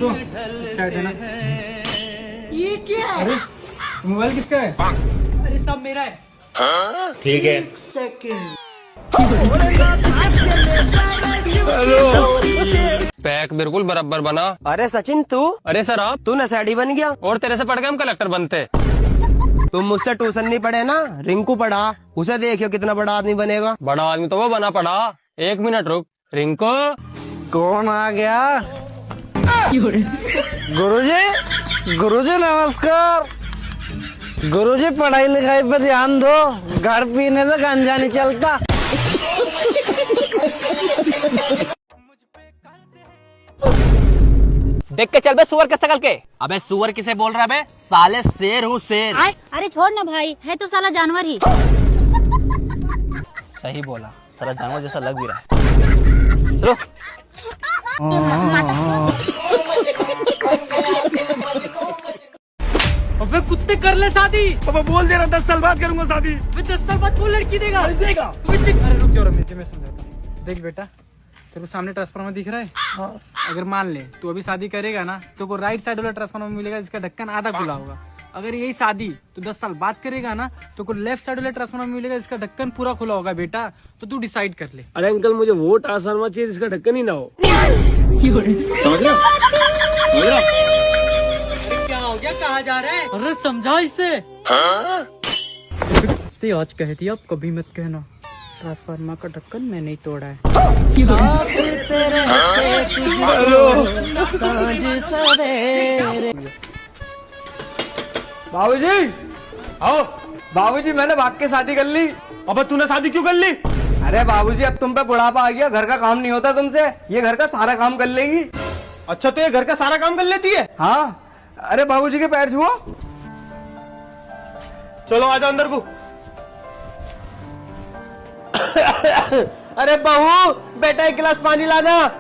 तो चाय देना। ये क्या है? अरे मोबाइल किसका है? अरे सब मेरा है। ठीक है। सेकंड। पैक बिल्कुल बराबर बना। अरे सचिन तू? अरे सर आप? तू नशेड़ी बन गया। और तेरे से पढ़ के हम कलेक्टर बनते। तुम मुझसे ट्यूशन नहीं पढ़े ना, रिंकू पढ़ा, उसे देखियो कितना बड़ा आदमी बनेगा। बड़ा आदमी तो वो बना पड़ा। 1 मिनट रुक। रिंकू कौन आ गया? गुरुजी, गुरुजी नमस्कार। गुरुजी पढ़ाई लिखाई पे ध्यान दो, घर पीने से गांजा नहीं चलता। देख के चल बे सुअर के शकल के। अबे सुअर किसे बोल रहा बे? साले शेर हूँ शेर। अरे छोड़ ना भाई, है तो साला जानवर ही। सही बोला, साला जानवर जैसा लग भी रहा है। चलो। अबे कुत्ते कर ले शादी। पापा बोल दे रहा 10 साल बाद करूंगा शादी। 10 साल बाद कौन लड़की देगा? देगा। अरे रुक जाओ रमेश जी, मैं समझाता हूँ। देख बेटा, तेरे को सामने ट्रांसफार्मर दिख रहा है? हाँ। अगर मान ले तू अभी शादी करेगा ना, तो को राइट साइड वाला ट्रांसफार्मर मिलेगा जिसका ढक्कन आधा खुला होगा। अगर यही शादी तो 10 साल बाद करेगा ना, तो को लेफ्ट साइड वाला ट्रांसफार्मर मिलेगा जिसका ढक्कन पूरा खुला होगा। बेटा तो तू डिसाइड कर ले। अरे अंकल, मुझे वो ट्रांसफार्मर चाहिए जिसका ढक्कन ही ना हो। समझ रहे हो? क्या हो गया? कहाँ जा रहा है? अरे समझा इसे। आज कह दिया, अब कभी मत कहना ट्रांसफार्मर का ढक्कन मैं नहीं तोड़ा है। बाबूजी आओ। बाबूजी मैंने भाग के शादी कर ली। अब तूने शादी क्यों कर ली? अरे बाबूजी अब तुम पे बुढ़ापा आ गया, घर का काम नहीं होता तुमसे, ये घर का सारा काम कर लेगी। अच्छा तो ये घर का सारा काम कर लेती है? हाँ। अरे बाबूजी के पैर छुओ। चलो आजा अंदर को। अरे बहू, बेटा 1 गिलास पानी लाना।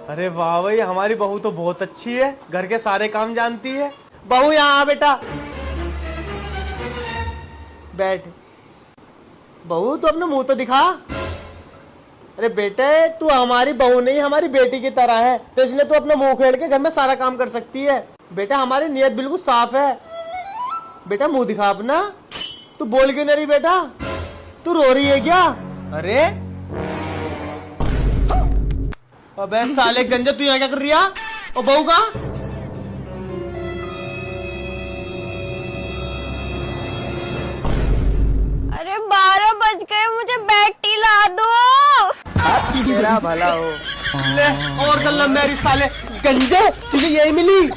अरे वाह भाई, हमारी बहू तो बहुत अच्छी है, घर के सारे काम जानती है। बहू यहाँ आ बेटा, बैठ। बहू तू अपना मुंह तो दिखा। अरे बेटे, तू हमारी बहू नहीं हमारी बेटी की तरह है, तो इसलिए तू अपना मुंह खेल के घर में सारा काम कर सकती है। बेटा हमारी नीयत बिल्कुल साफ है। बेटा मुंह दिखा अपना। तू बोल क्यों नहीं रही बेटा? तू रो रही है क्या? अरे अबे साले गंजा, तू यहाँ क्या कर रही है? और बहू का? अरे 12 बज गए, मुझे बैटी ला दो। तेरा भला हो। ले और गल्ला मेरी साले गंजे, तुझे यही मिली?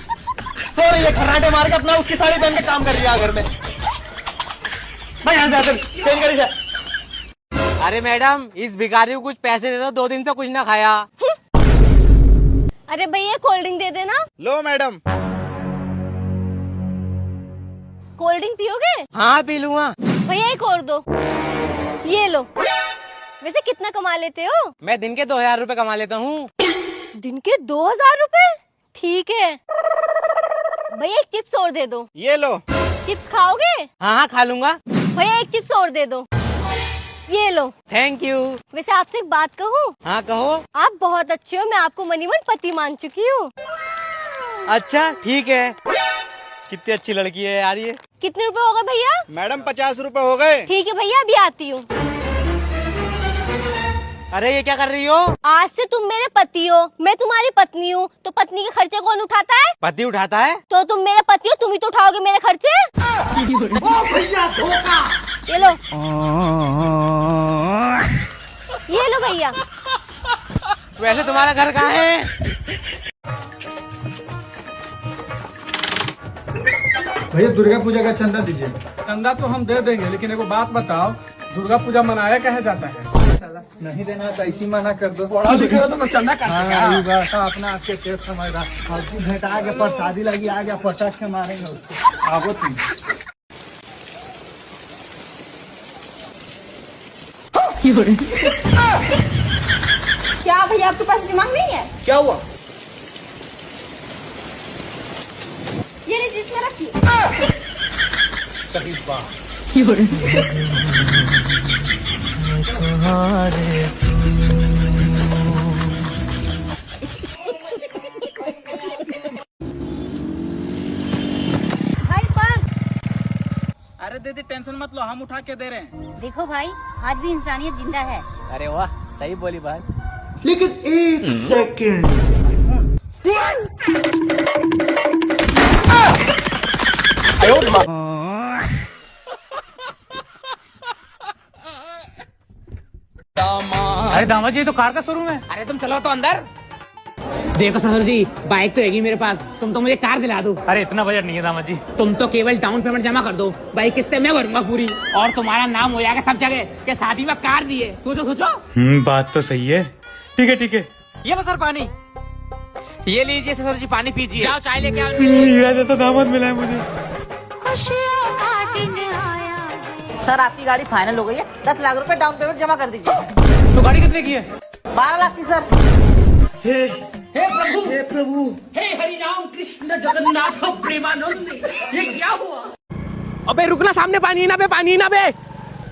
सो रही है खर्राटे मार के अपना उसकी साड़ी पहन के काम कर रही है घर में। भाई यहाँ से चेंज करी जा। अरे मैडम, इस भिखारी को कुछ पैसे दे दो, 2 दिन से कुछ ना खाया। अरे भैया कोल्ड ड्रिंक दे देना। लो मैडम। कोल्ड ड्रिंक पियोगे? हाँ पी लूंगा। भैया एक और दो। ये लो। वैसे कितना कमा लेते हो? मैं दिन के 2000 रुपए कमा लेता हूँ। दिन के 2000 रुपए? ठीक है भैया, एक चिप्स और दे दो। ये लो। चिप्स खाओगे? हाँ हाँ खा लूंगा। भैया एक चिप्स और दे दो। ये लो। Thank you. वैसे आपसे एक बात कहूँ? हाँ कहो। आप बहुत अच्छे हो, मैं आपको मनीमन पति मान चुकी हूँ। अच्छा ठीक है। कितनी अच्छी लड़की है यार ये। कितने रुपए होगा भैया? मैडम 50 रुपए हो गए। ठीक है भैया, अभी आती हूँ। अरे ये क्या कर रही हो? आज से तुम मेरे पति हो, मैं तुम्हारी पत्नी हूँ, तो पत्नी के खर्चे कौन उठाता है? पति उठाता है। तो तुम मेरे पति हो, तुम ही तो उठाओगे मेरे खर्चे। ओ भैया धोखा। ये लो। ये लो भैया। वैसे तुम्हारा घर कहाँ है? भैया दुर्गा पूजा का चंदा दीजिए। चंदा तो हम दे देंगे, लेकिन एगो बात बताओ, दुर्गा पूजा मनाया कहे जाता है? नहीं देना तो ऐसी मना कर दो। पढ़ा लिखा तो चंदा काटेगा। अपना आपके तेज समझ रहा। और तू भेंटा आ गया, प्रसादी लगी आ गया, पचास के मारेंगे उसको। आओ तुम। क्या भैया आपके पास दिमाग नहीं है? क्या हुआ? ये नहीं, जिसमें रखिए। सही बात। टेंशन मत लो, हम उठा के दे रहे हैं। देखो भाई, आज भी इंसानियत जिंदा है। अरे वाह, सही बोली भाई। लेकिन एक सेकंड, अरे दामाद जी, तो कार का शोरूम है। अरे तुम चलो तो अंदर। देखो ससुर जी, बाइक तो हैगी मेरे पास, तुम तो मुझे कार दिला दो। अरे इतना बजट नहीं है दामाद जी। तुम तो केवल डाउन पेमेंट जमा कर दो, बाइक किस्तें मैं भरूंगा पूरी, और तुम्हारा नाम हो जाएगा सब जगह कि शादी में कार दी है। सोचो सोचो। बात तो सही है। ठीक है ठीक है। ये लो सर पानी, ये लीजिए ससुर जी, पानी पीजिए। जाओ चाय लेके आओ। हीरा जैसा दामाद मिला है मुझे। सर आपकी गाड़ी फाइनल हो गई है, 10 लाख रुपए डाउन पेमेंट जमा कर दीजिए। तो गाड़ी कितने की है? 12 लाख की सर। हे प्रभु, हे हरि राम कृष्ण जगन्नाथ प्रेमानंद, ये क्या हुआ? अबे रुकना, सामने पानी है ना बे, पानी है ना बे।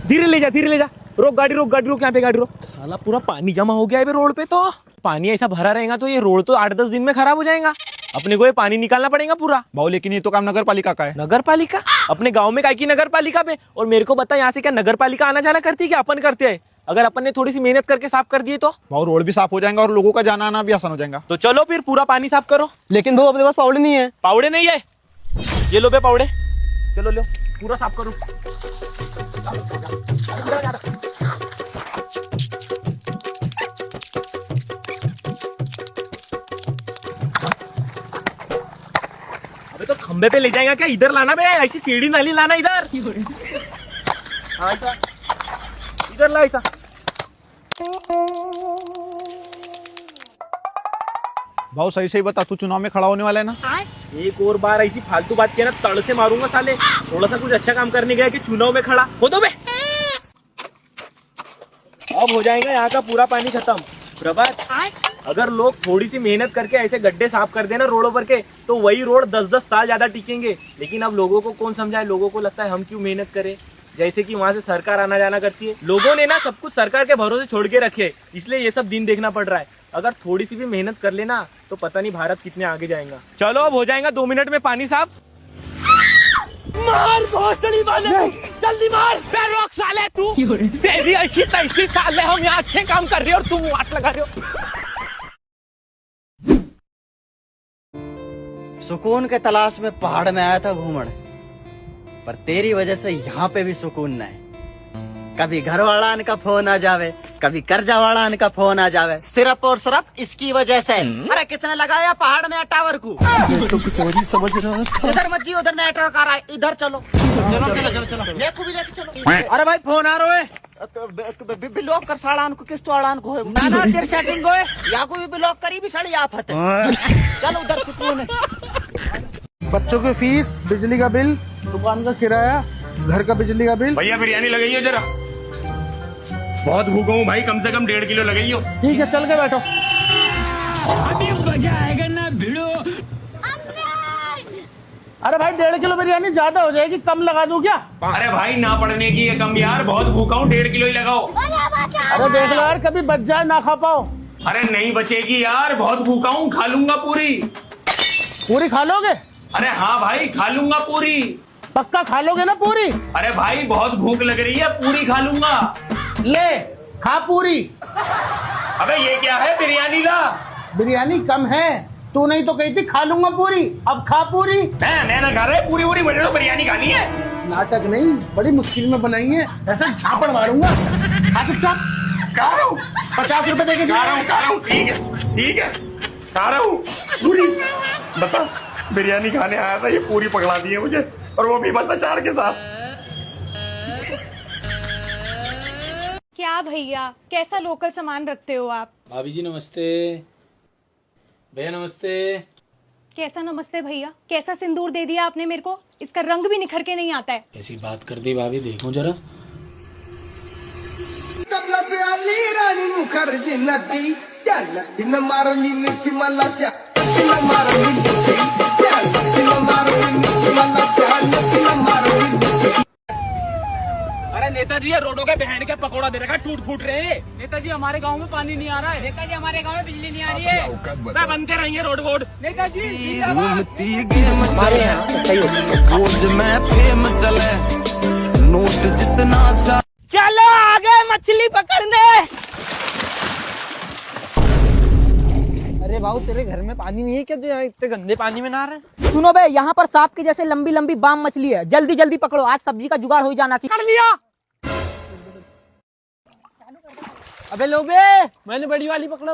धीरे ले जा, धीरे ले जा। रोक गाड़ी, रोक गाड़ी, रोक, यहाँ पे गाड़ी रोक। साला पूरा पानी जमा हो गया है बे रोड पे। तो पानी ऐसा भरा रहेगा तो ये रोड तो 8-10 दिन में खराब हो जाएगा। अपने को ये पानी निकालना पड़ेगा पूरा। भाऊ लेकिन ये तो काम नगर पालिका का है। नगर पालिका? अपने गांव में काय की नगर पालिका पे? और मेरे को बता, यहाँ से क्या नगर पालिका आना जाना करती है क्या? अपन करते हैं। अगर अपन ने थोड़ी सी मेहनत करके साफ कर दिए तो भाऊ रोड भी साफ हो जाएगा और लोगों का जाना आना भी आसान हो जाएगा। तो चलो फिर पूरा पानी साफ करो। लेकिन भाऊ अपने पास पाउडर नहीं है। पावड़े नहीं है? ये लो बे पावड़े, चलो लो पूरा साफ करो। अबे तो खंबे पे ले जाएगा क्या? इधर लाना बे, ऐसी टेढ़ी नाली लाना इधर। हाँ, ऐसा इधर ला ऐसा। भाऊ सही सही बता, तू चुनाव में खड़ा होने वाला है ना? एक और बार ऐसी फालतू बात किया ना, तड़ से मारूंगा साले। थोड़ा सा कुछ अच्छा काम करने गया कि चुनाव में खड़ा हो दो बे। अब हो जाएगा यहाँ का पूरा पानी खत्म। प्रभात, अगर लोग थोड़ी सी मेहनत करके ऐसे गड्ढे साफ कर देना रोडों पर के, तो वही रोड 10-10 साल ज्यादा टिकेंगे। लेकिन अब लोगों को कौन समझाए? लोगों को लगता है हम क्यों मेहनत करें, जैसे कि वहां से सरकार आना जाना करती है। लोगों ने ना सब कुछ सरकार के भरोसे छोड़ के रखे, इसलिए ये सब दिन देखना पड़ रहा है। अगर थोड़ी सी भी मेहनत कर लेना तो पता नहीं भारत कितने आगे जाएगा। चलो अब हो जाएगा 2 मिनट में पानी साफ। मार भोसड़ी वाले, जल्दी मार। रोक साले, तू तेरी ऐसी तैसी साले, हम यहाँ अच्छे काम कर रहे हो और तुम वाट लगा रहे हो। सुकून के तलाश में पहाड़ में आया था घूमने, पर तेरी वजह से यहाँ पे भी सुकून नहीं। कभी घर वाला का फोन आ जावे, कभी कर्जा वाला का फोन आ जावे, सिर्फ और सिर्फ इसकी वजह से। अरे किसने लगाया पहाड़ में टावर को? तो कुछ और ही समझ रहा था। इधर मत जी, उधर नेटवर्क आ रहा है, इधर चलो चलो चलो चलो चलो, लेको भी लेके चलो। अरे भाई फोन आ रहा है। ब्लॉक कर साड़ान को, किस तो आड़ान को है ना ना, तेरी सेटिंग है। या को भी ब्लॉक करी भी साड़ी आफत है। चलो उधर सुकून है। बच्चों की फीस, बिजली का बिल, दुकान का किराया, घर का बिजली का बिल। भैया बिरयानी लगाइए जरा, बहुत भूखा हूँ भाई, कम से कम 1.5 किलो लगाइयो। ठीक है, चल के बैठो। अभी मजा आएगा ना भिड़ो। अरे भाई 1.5 किलो बिरयानी ज्यादा हो जाएगी, कम लगा दूं क्या? अरे भाई ना पड़ने की है कम यार, बहुत भूखा हूँ, 1.5 किलो ही लगाओ। अरे देख लो यार, कभी बच जाए ना खा पाओ। अरे नहीं बचेगी यार, बहुत भूखा हूँ, खा लूंगा पूरी। पूरी खा लोगे? अरे हाँ भाई खा लूंगा पूरी। पक्का खा लोगे ना पूरी? अरे भाई बहुत भूख लग रही है, पूरी खा लूंगा। ले खा पूरी। अबे ये क्या है, बिरयानी ला। बिरयानी कम है, तू नहीं तो कही थी खा लूंगा पूरी, अब खा पूरी। मैं ना खा रहे, पूरी पूरी बड़े बिरयानी खानी है। नाटक नहीं, बड़ी मुश्किल में बनाई है, ऐसा झापड़ मारूंगा। खा चुपचाप। खा रहा हूँ, 50 रुपए देके खा रहा हूँ, ठीक है खा रहा हूँ पूरी। बता, बिरयानी खाने आया था, ये पूरी पकड़ा दी है मुझे, और वो भी बस अचार के साथ। क्या भैया, कैसा लोकल सामान रखते हो आप? भाभी जी नमस्ते। भैया नमस्ते। कैसा नमस्ते भैया? कैसा सिंदूर दे दिया आपने मेरे को? इसका रंग भी निखर के नहीं आता है। ऐसी बात कर दी भाभी, देखो जरा। रानी मुखर्जी नदी अरे नेताजी, ये रोडों के बहन के पकौड़ा दे रखा, टूट फूट रहे हैं। नेताजी हमारे गांव में पानी नहीं आ रहा है। नेताजी, हमारे गांव में बिजली नहीं आ रही है, बनते रहेंगे रोड वोड। नेताजी हमारे यहाँ नोट जितना चलो आगे मछली पकड़ने। अरे भाऊ तेरे घर में पानी नहीं है क्या जो यहाँ इतने गंदे पानी में नहा रहे? सुनो बे, यहाँ पर सांप के जैसे लंबी लंबी बाम मछली है, जल्दी जल्दी पकड़ो, आज सब्जी का जुगाड़ हो ही जाना चाहिए। कर लिया। अबे लो बे, मैंने बड़ी वाली पकड़ा।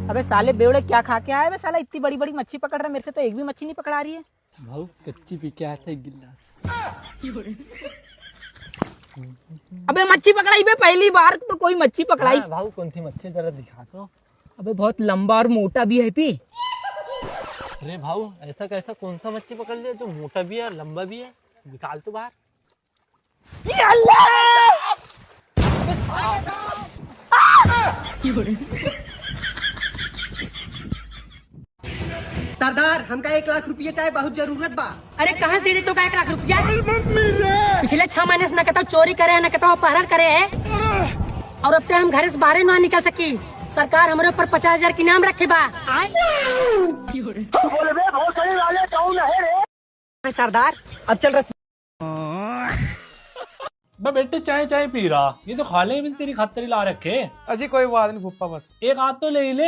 अबे साले बेवड़े क्या खा के आए? साला इतनी बड़ी बड़ी मच्छी पकड़ रहा है, मेरे से तो एक भी मच्छी नहीं पकड़ा रही है। भाऊ कच्ची पी के आया था एक गिलास। अबे मच्छी पकड़ाई बे, पहली बार तो कोई मच्छी पकड़ाई। भाऊ कौन सी मच्छी जरा दिखा दो। अबे बहुत लंबा और मोटा भी है पी। अरे भाऊ ऐसा कैसा कौन सा मच्छी पकड़ लिया जो मोटा भी है लंबा भी है? निकाल तो बाहर। सरदार हमका 1 लाख रुपया चाहे, बहुत जरूरत बा। अरे कहाँ दे दे तो 1 लाख रुपया? पिछले 6 महीने से न कहता चोरी करे न कहता अपहरण करे है, और अब तक हम घर से बाहर ना निकल सकी। सरकार हमारे ऊपर 50,000 की नाम रखे बा। सरदार अब चल रहा। बेटे चाय चाय पी रहा, ये तो खा ले भी तेरी खातिर ला रखे। अजी कोई बात नहीं फुप्पा, बस एक हाथ तो ले ले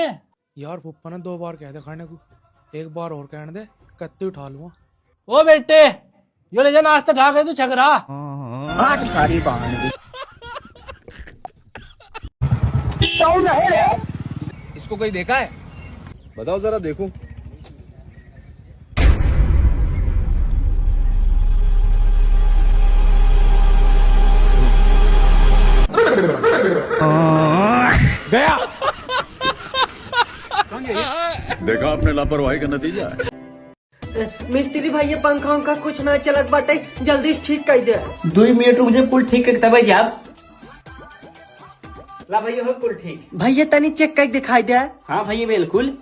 यार। फुप्पा ने 2 बार कह दे खाने को, एक बार और कहने दे कत्ती उठा लूंगा। ओ बेटे यो ले जा नाश्ता ढा के तू छक रहा। इसको कोई देखा है? बताओ जरा देखूं। गया। देखा आपने लापरवाही का नतीजा है। मिस्त्री भाई ये पंखा उनका कुछ ना चलत बाटे, जल्दी से ठीक कर दे। 2 मिनट रुक जा, कुल ठीक करता भाई आप। ला भैया हो कुल ठीक। भैया तनी चेक कर दिखाई दे। हाँ भैया बिल्कुल।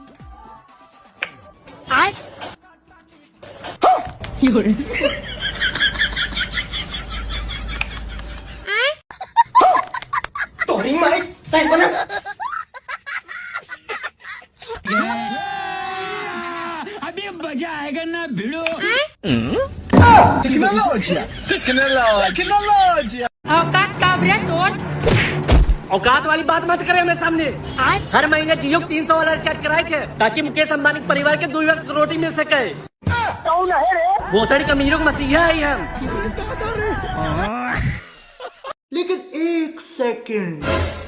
तोरी माई सही बना। अभी मजा आएगा ना भिड़ो। औकात का बे तोड़। औकात वाली बात मत करे मेरे सामने। हर महीने जियो 300 वाला रिचार्ज कराए थे ताकि मुकेश अंबानी के परिवार के 2 वक्त रोटी मिल सके। भोसड़ी कमीरों का मसीहा है हम। लेकिन 1 सेकंड।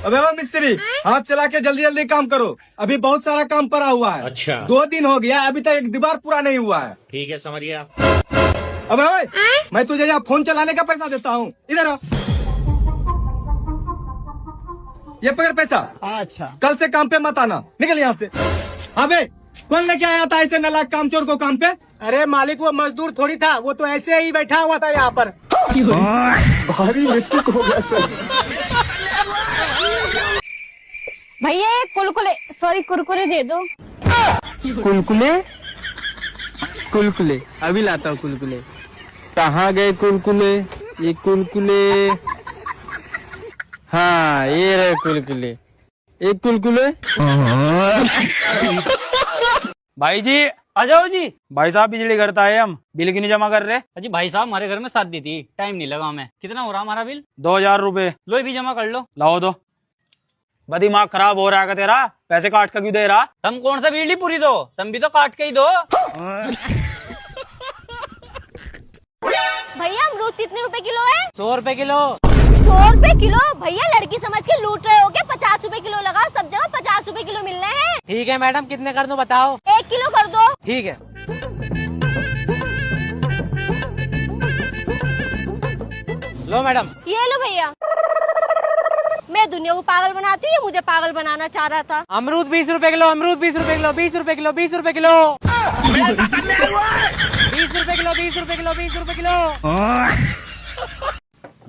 अबे वो मिस्त्री, हाथ चला के जल्दी जल्दी काम करो, अभी बहुत सारा काम पड़ा हुआ है। अच्छा 2 दिन हो गया, अभी तक एक दीवार पूरा नहीं हुआ है। ठीक है समझ गया। अबे ओए, मैं तुझे यहाँ फोन चलाने का पैसा देता हूँ, इधर आ। ये पकड़ पैसा। अच्छा कल से काम पे मत आना, निकल यहाँ से। अबे कौन लेके आया था ऐसे नालायक कामचोर को काम पे? अरे मालिक वो मजदूर थोड़ी था, वो तो ऐसे ही बैठा हुआ था यहाँ पर। भारी मिस्टेक हो गया सर। भैया ये कुलकुले सॉरी कुरकुरे दे दो। कुलकुले कुलकुले अभी लाता हूँ। कुलकुले कहाँ गए कुलकुले? ये कुलकुले, हाँ ये रहे कुलकुले। एक कुलकुले। भाई जी आ जाओ जी। भाई साहब बिजली घर आए, हम बिल क्यों नहीं जमा कर रहे? अजी भाई साहब हमारे घर में शादी थी, टाइम नहीं लगा हमें। कितना हो रहा हमारा बिल? 2,000 रुपए। लो भी जमा कर लो। लाओ दो। दिमाग खराब हो रहा है तेरा, पैसे काट कर क्यों दे रहा? तुम कौन सा बिजली पूरी दो, तुम भी तो काट के ही दो। भैया अमरूद कितने रुपए किलो है? 100 रुपए किलो। 100 रुपए किलो? भैया लड़की समझ के लूट रहे हो क्या? 50 रुपए किलो लगाओ, सब जगह 50 रुपए किलो मिल रहे हैं। ठीक है मैडम, कितने कर दूं बताओ? 1 किलो कर दो। ठीक है। लो मैडम। ये लो भैया। मैं दुनिया को पागल बनाती हूँ, ये मुझे पागल बनाना चाह रहा था। अमरूद 20 रुपए किलो, अमरूद 20 रुपए किलो, 20 रुपए किलो, 20 रुपए किलो, 20 रुपए किलो, 20 रुपए किलो, 20 रुपए किलो।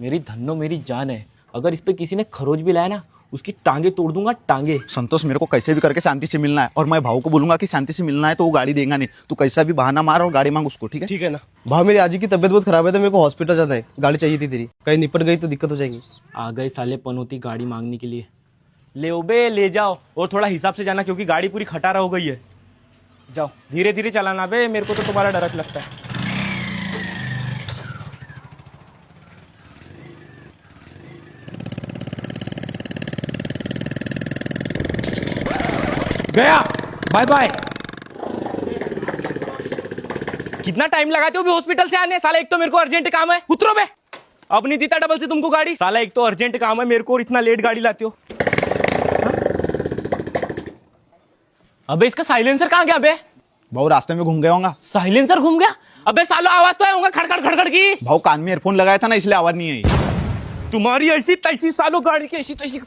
मेरी धन्नो मेरी जान है, अगर इस पे किसी ने खरोच भी लाया ना, उसकी टांगे तोड़ दूंगा, टांगे। संतोष मेरे को कैसे भी करके शांति से मिलना है, और मैं भाव को बोलूंगा कि शांति से मिलना है तो वो गाड़ी देगा नहीं। तू कैसा भी बहाना मार और गाड़ी मांग उसको, ठीक है? ठीक है ना भाव। मेरी आजी की तबीयत बहुत खराब है तो मेरे को हॉस्पिटल जाना है, गाड़ी चाहिए थी तेरी, कहीं निपट गई तो दिक्कत हो जाएगी। आ गए साले पनौती गाड़ी मांगने के लिए। ले बे ले जाओ, और थोड़ा हिसाब से जाना क्योंकि गाड़ी पूरी खटारा हो गई है। जाओ धीरे धीरे चलाना बे, मेरे को तो तुम्हारा डर लगता है। गया, बाय बाय। कितना टाइम लगाते हो भी हॉस्पिटल से आने? साला एक तो मेरे को अर्जेंट काम है, उतरो बे। अब नहीं देता डबल से तुमको गाड़ी। साला एक तो अर्जेंट काम है मेरे को और इतना लेट गाड़ी लाते हो। अबे इसका साइलेंसर कहाँ गया बे? भाऊ रास्ते में घूम गया होगा। साइलेंसर घूम गया? अबे सालो आवाज तो आया होगा खड़खड़ खड़खड़ की। भाऊ कान में ईयरफोन लगाया था ना, इसलिए आवाज नहीं आई। तुम्हारी ऐसी तैसी सालो गाड़ी की ऐसी तैसी।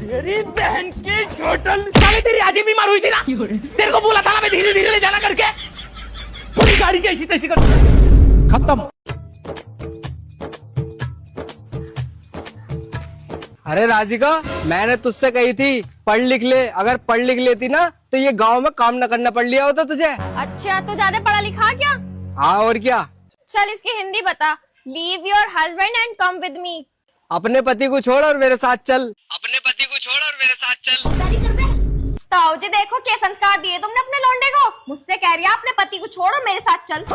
तेरी बहन की छोटल साले, तेरी आजी बीमार हुई थी ना, तेरे को बोला था ना मैं धीरे धीरे ले जाना करके। पूरी गाड़ी की ऐसी तैसी कर खत्म। अरे राधिका, मैंने तुझसे कही थी पढ़ लिख ले। अगर पढ़ लिख लेती ना तो ये गांव में काम न करना पड़ लिया होता तुझे। अच्छा, तू ज्यादा पढ़ा लिखा क्या? हाँ और क्या। चल इसकी हिंदी बता। Leave your husband and come with me. अपने पति को छोड़ और मेरे साथ चल। अपने पति को छोड़ और मेरे साथ चल। ताऊ जी देखो क्या संस्कार दिए तुमने अपने लौंडे को। मुझसे कह रही है अपने पति को छोड़ और मेरे साथ चल।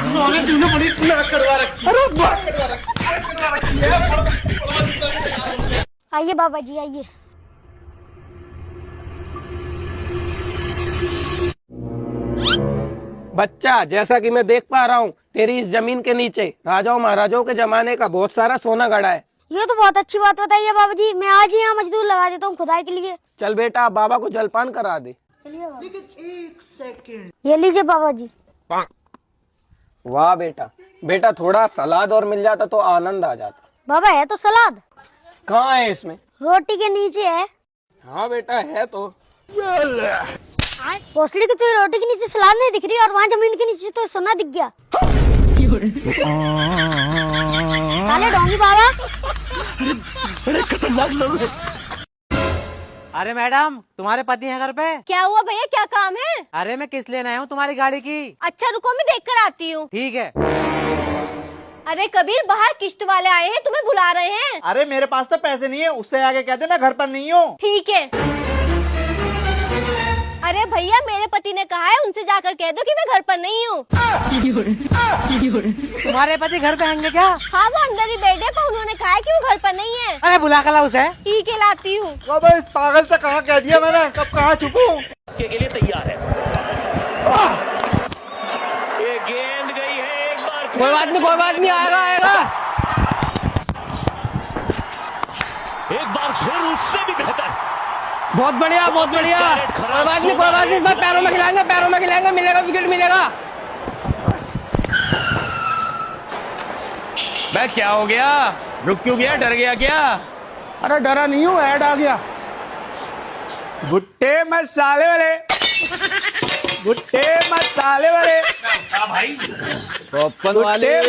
सोने तूने बड़ी नाक कटवा रखी है। आइए बाबा जी आइए। बच्चा, जैसा कि मैं देख पा रहा हूँ तेरी इस जमीन के नीचे राजाओं महाराजाओं के जमाने का बहुत सारा सोना गड़ा है। ये तो बहुत अच्छी बात बताई है बाबा जी। मैं आज ही यहाँ मजदूर लगा देता हूँ खुदाई के लिए। चल बेटा, बाबा को जलपान करा दे। ये लीजिए बाबा जी। वाह बेटा, बेटा थोड़ा सलाद और मिल जाता तो आनंद आ जाता। बाबा है तो सलाद। कहाँ है इसमें? रोटी के नीचे है। हाँ बेटा है तो। पोसली की तुझे रोटी के नीचे सलाद नहीं दिख रही और वहाँ जमीन के नीचे तो सोना दिख गया। साले डोंगी बाबा। अरे मैडम, तुम्हारे पति हैं घर पे? क्या हुआ भैया, क्या काम है? अरे मैं किस लेने आया हूँ तुम्हारी गाड़ी की। अच्छा रुको मैं देख कर आती हूँ। ठीक है। अरे कबीर, बाहर किश्त वाले आए हैं, तुम्हें बुला रहे हैं। अरे मेरे पास तो पैसे नहीं है, उससे आगे कह दे मैं घर पर नहीं हूँ। ठीक है। अरे भैया, मेरे पति ने कहा है उनसे जाकर कह दो कि मैं घर पर नहीं हूँ। तुम्हारे पति घर पे होंगे क्या? हाँ वो अंदर ही बैठे, पर उन्होंने कहा है कि वो घर पर नहीं है। अरे बुला कर ला उसे। ठीक है लाती हूँ। अबे इस पागल से कहाँ कह दिया मैंने, कब कहाँ छुपूं? के लिए तैयार है। ये गेंद गई है एक बार। कोई बात नहीं, कोई बात नहीं, आएगा आएगा। एक बार फिर उससे भी बेहतर। बहुत बढ़िया, बहुत बढ़िया। कोई बात नहीं, कोई बात नहीं, इस बार पैरों में खिलाएंगे, पैरों में खिलाएंगे, मिलेगा विकेट मिलेगा। बे क्या हो गया? रुक क्यों गया? डर गया क्या? अरे डरा नहीं हूँ, ऐड आ गया। भुट्टे मसाले वाले, भुट्टे मसाले वाले, भाई भुट्टे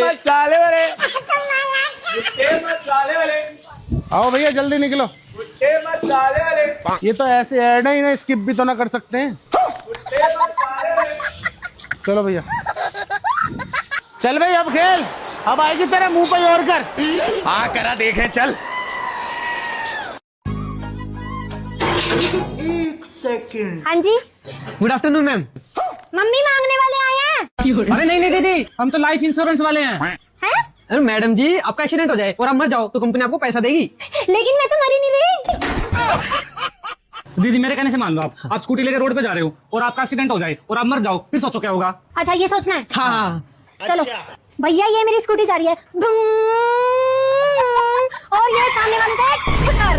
मसाले वाले, भुट्टे मसाले वाले। आओ भैया जल्दी निकलो। भुट्टे मसाले वाले। ये तो ऐसे ऐड है, इन्हें स्किप भी तो ना कर सकते हैं। भुट्टे मसाले वाले। चलो भैया, चल भाई अब खेल। अब आएगी तेरे मुंह पे और कर। हाँ करा देखे, चल। हाँ जी, गुड आफ्टरनून मैम। मम्मी मांगने वाले आए हैं। अरे नहीं नहीं दीदी, हम तो लाइफ इंश्योरेंस वाले हैं। हैं? अरे मैडम जी, आपका एक्सीडेंट हो जाए और आप मर जाओ तो कंपनी आपको पैसा देगी। लेकिन मैं तो मरी नहीं रही। दीदी मेरे कहने से मान लो, आप स्कूटी लेकर रोड पे जा रहे हो और आपका एक्सीडेंट हो जाए और आप मर जाओ, फिर सोचो क्या होगा। अच्छा ये सोचना है। हाँ। चलो भैया, ये मेरी स्कूटी जा रही है और ये सामने वाले से छक्कर।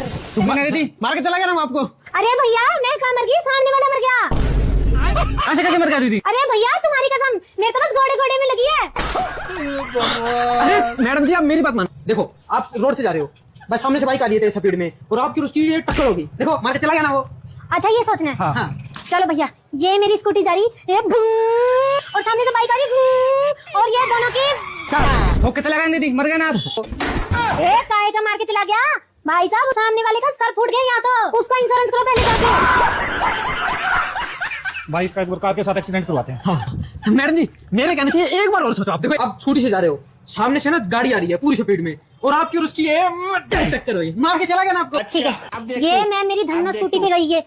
दीदी मार के चला गया ना आपको। अरे भैया, मैं कहाँ मर गई, सामने वाला मर गया। ऐसे कैसे मर गया दीदी? अरे भैया तुम्हारी कसम, मेरे तो बस घोड़े घोड़े में लगी है। अरे मैडम जी, आप मेरी बात मान। देखो आप रोड से जा रहे हो, बस सामने से बाइक आ रही है स्पीड में और आपकी उसकी ये टक्कर होगी। देखो मार के चला गया ना वो। अच्छा ये सोचना है। हाँ। चलो भैया, ये मेरी स्कूटी जा रही है और सामने से बाइक आ रही और ये दोनों की ओके चला गया दीदी, मर गए ना आप। काय का मार के चला गया भाई साहब, सामने वाले का सर फूट गया। यहाँ तो उसका इंश्योरेंस करो पहले जाके। भाई इसका एक बार कार के साथ एक्सीडेंट करवाते हैं। हाँ। मैडम जी मेरे कहने से एक बार और सोचो। आप देखो, आप स्कूटी से जा रहे हो, सामने से ना गाड़ी आ रही है पूरी स्पीड में और आपकी और उसकी टक्कर हुई, मार के चला गया ना आपको। ठीक है, ये मैं मेरी धन्ना स्कूटी पे गई है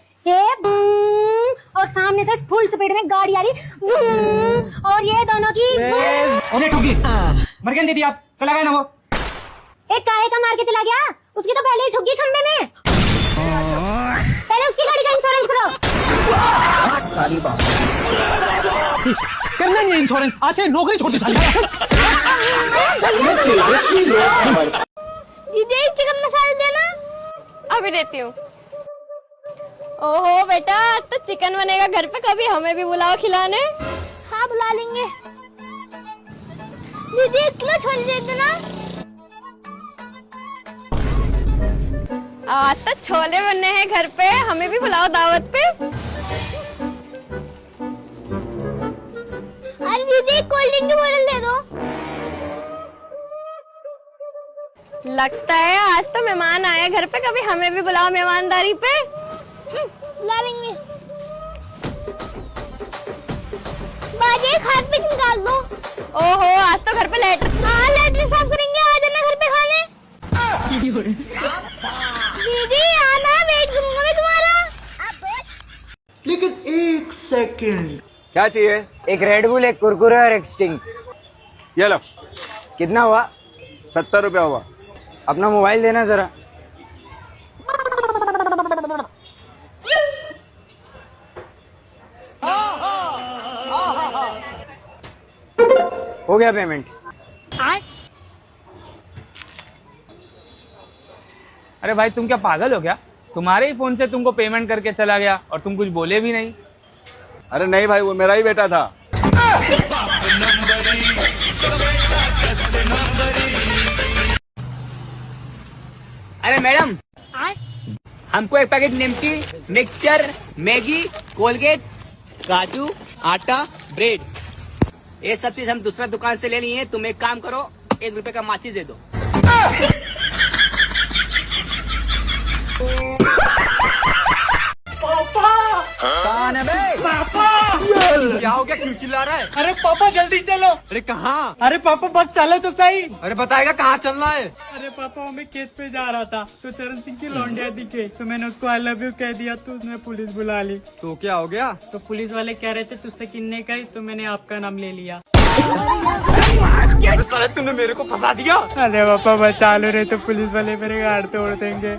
और सामने से फुल स्पीड में गाड़ी आ रही और ये दोनों की अरे ठुकी मर गए दीदी आप, चला गया ना वो। एक काहे का मार के चला गया, उसकी तो पहले ही ठुकी खंबे में। पहले उसकी गाड़ी का इंश्योरेंस कराओ। करना नहीं है इंश्योरेंस, आज से नौकरी छोड़ दी साली। दीदी एक चिकन मसाला देना। अभी देती हूँ। ओहो बेटा, तो चिकन बनेगा घर पे, कभी हमें भी बुलाओ खिलाने। हाँ बुला लेंगे। दीदी 1 किलो छोले दे देना। आज तो छोले बनने हैं घर पे, हमें भी बुलाओ दावत पे। अरे दीदी कोल्ड ड्रिंक की बोतल दे दो। लगता है आज तो मेहमान आए घर पे, कभी हमें भी बुलाओ मेहमानदारी पे। बुला लेंगे। बाजी एक हाथ पे निकाल दो। ओहो, आज तो घर पे लेटर। हाँ लेटर साफ करेंगे, आ जाना घर पे खाने। दीदी आना, वेट करूंगा मैं तुम्हारा। लेकिन 1 सेकंड। क्या चाहिए? एक रेड बुल, एक कुरकुरे और एक स्टिंग। ये लो। कितना हुआ? 70 रुपया हुआ। अपना मोबाइल देना जरा। हो गया पेमेंट। अरे भाई तुम क्या पागल हो क्या? तुम्हारे ही फोन से तुमको पेमेंट करके चला गया और तुम कुछ बोले भी नहीं। अरे नहीं भाई, वो मेरा ही बेटा था। अरे मैडम, हमको एक पैकेट निमकी, मिक्सचर, मैगी, कोलगेट, काजू, आटा, ब्रेड, ये सब चीज हम दूसरा दुकान से ले लिए हैं। तुम एक काम करो, 1 रुपए का माचिस दे दो। कौन है बे? पापा क्या हो गया, क्यों चिल्ला रहा है? अरे पापा जल्दी चलो। अरे कहाँ? अरे पापा बस चलो तो सही। अरे बताएगा कहाँ चलना है? अरे पापा मैं केस पे जा रहा था तो चरण सिंह की लौंडिया दिखे, तो मैंने उसको आई लव यू कह दिया, तो उसने पुलिस बुला ली। तो क्या हो गया? तो पुलिस वाले कह रहे थे तुझसे किन्ने का ही, तो मैंने आपका नाम ले लिया। साले तूने मेरे को फंसा दिया। अरे पापा बचा लो, रहे तो पुलिस वाले मेरे गाड़ तोड़ देंगे।